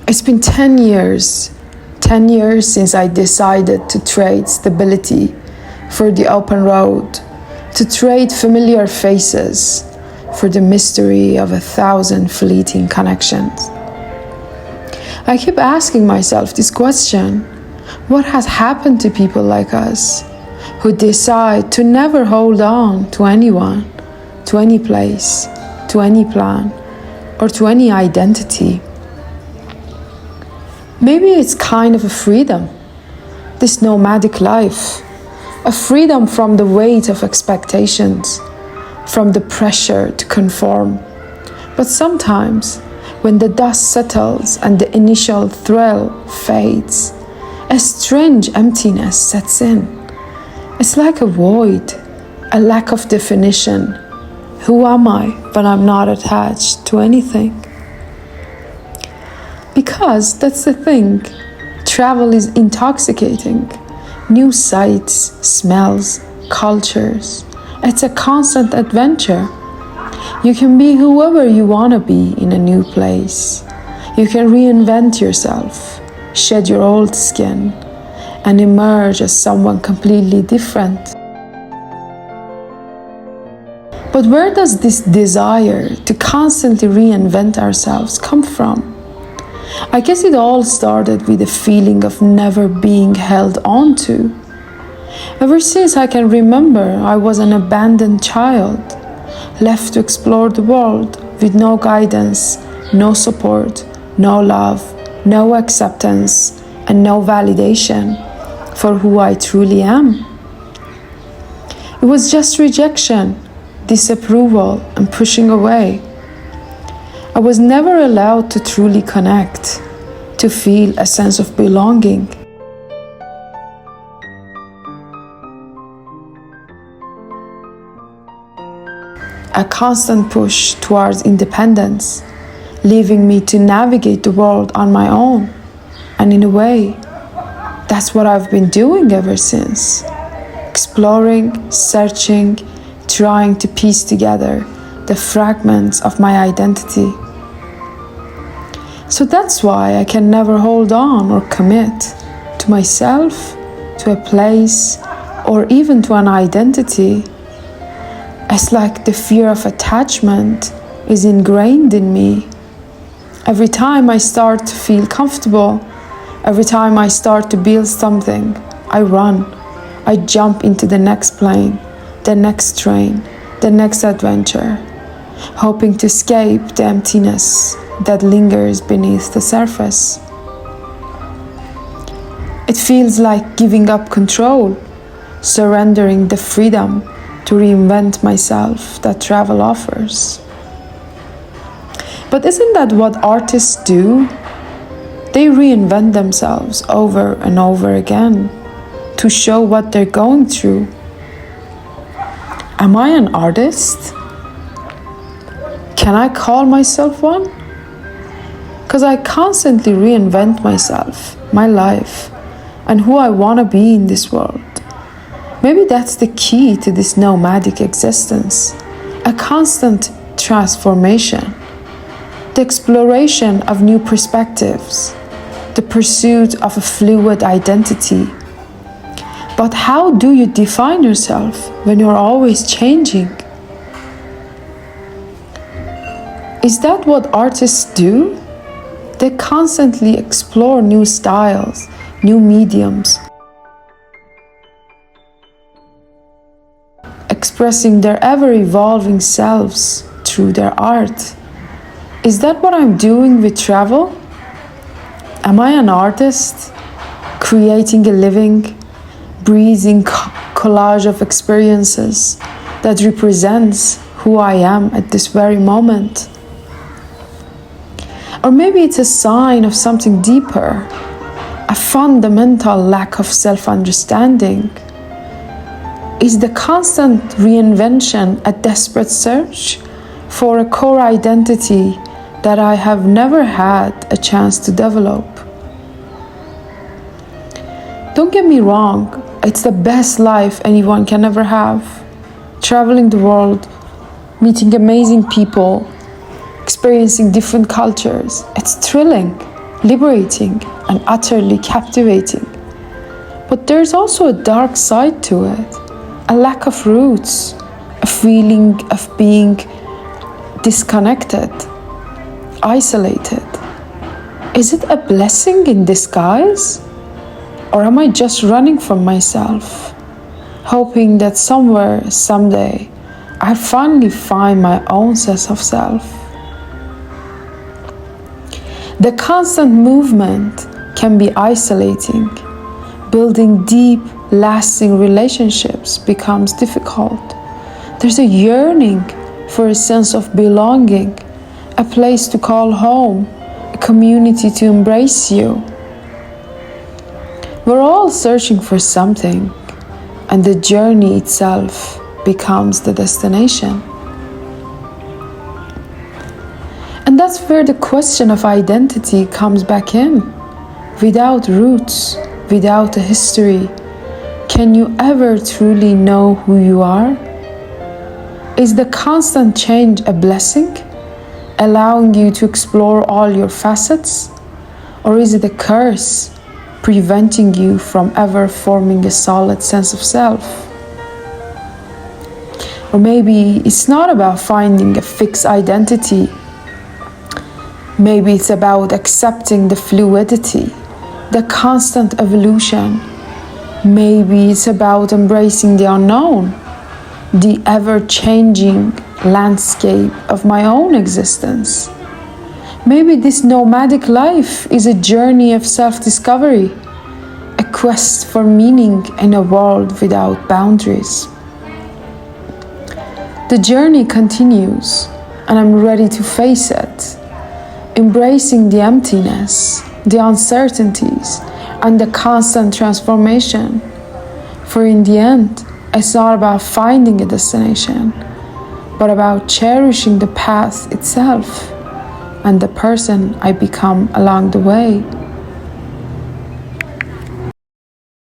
It's been 10 years. 10 years since I decided to trade stability for the open road, to trade familiar faces for the mystery of 1,000 fleeting connections. I keep asking myself this question: what has happened to people like us who decide to never hold on to anyone, to any place, to any plan, or to any identity? Maybe it's kind of a freedom, this nomadic life, a freedom from the weight of expectations, from the pressure to conform. But sometimes, when the dust settles and the initial thrill fades, a strange emptiness sets in. It's like a void, a lack of definition. Who am I when I'm not attached to anything? Because that's the thing, travel is intoxicating. New sights, smells, cultures. It's a constant adventure. You can be whoever you want to be in a new place. You can reinvent yourself, shed your old skin, and emerge as someone completely different. But where does this desire to constantly reinvent ourselves come from? I guess it all started with a feeling of never being held on to. Ever since I can remember, I was an abandoned child, left to explore the world with no guidance, no support, no love, no acceptance, and no validation for who I truly am. It was just rejection, disapproval, and pushing away. I was never allowed to truly connect, to feel a sense of belonging. A constant push towards independence, leaving me to navigate the world on my own. And in a way, that's what I've been doing ever since. Exploring, searching, trying to piece together the fragments of my identity. So that's why I can never hold on or commit to myself, to a place, or even to an identity. It's like the fear of attachment is ingrained in me. Every time I start to feel comfortable, every time I start to build something, I run. I jump into the next plane, the next train, the next adventure, hoping to escape the emptiness that lingers beneath the surface. It feels like giving up control, surrendering the freedom to reinvent myself that travel offers. But isn't that what artists do? They reinvent themselves over and over again to show what they're going through. Am I an artist? Can I call myself one? Because I constantly reinvent myself, my life, and who I want to be in this world. Maybe that's the key to this nomadic existence, a constant transformation, the exploration of new perspectives, the pursuit of a fluid identity. But how do you define yourself when you're always changing? Is that what artists do? They constantly explore new styles, new mediums, expressing their ever-evolving selves through their art. Is that what I'm doing with travel? Am I an artist, creating a living, breathing collage of experiences that represents who I am at this very moment? Or maybe it's a sign of something deeper, a fundamental lack of self-understanding. Is the constant reinvention a desperate search for a core identity that I have never had a chance to develop? Don't get me wrong, it's the best life anyone can ever have. Traveling the world, meeting amazing people, experiencing different cultures. It's thrilling. liberating, and utterly captivating. But there's also a dark side to it, a lack of roots, a feeling of being disconnected, isolated. Is it a blessing in disguise? Or am I just running from myself, hoping that somewhere, someday, I finally find my own sense of self? The constant movement can be isolating. Building deep, lasting relationships becomes difficult. There's a yearning for a sense of belonging, a place to call home, a community to embrace you. We're all searching for something, and the journey itself becomes the destination. And that's where the question of identity comes back in. Without roots, without a history, can you ever truly know who you are? Is the constant change a blessing, allowing you to explore all your facets? Or is it a curse, preventing you from ever forming a solid sense of self? Or maybe it's not about finding a fixed identity. Maybe it's about accepting the fluidity, the constant evolution. Maybe it's about embracing the unknown, the ever-changing landscape of my own existence. Maybe this nomadic life is a journey of self-discovery, a quest for meaning in a world without boundaries. The journey continues, and I'm ready to face it, embracing the emptiness, the uncertainties, and the constant transformation. For in the end, it's not about finding a destination, but about cherishing the path itself and the person I become along the way.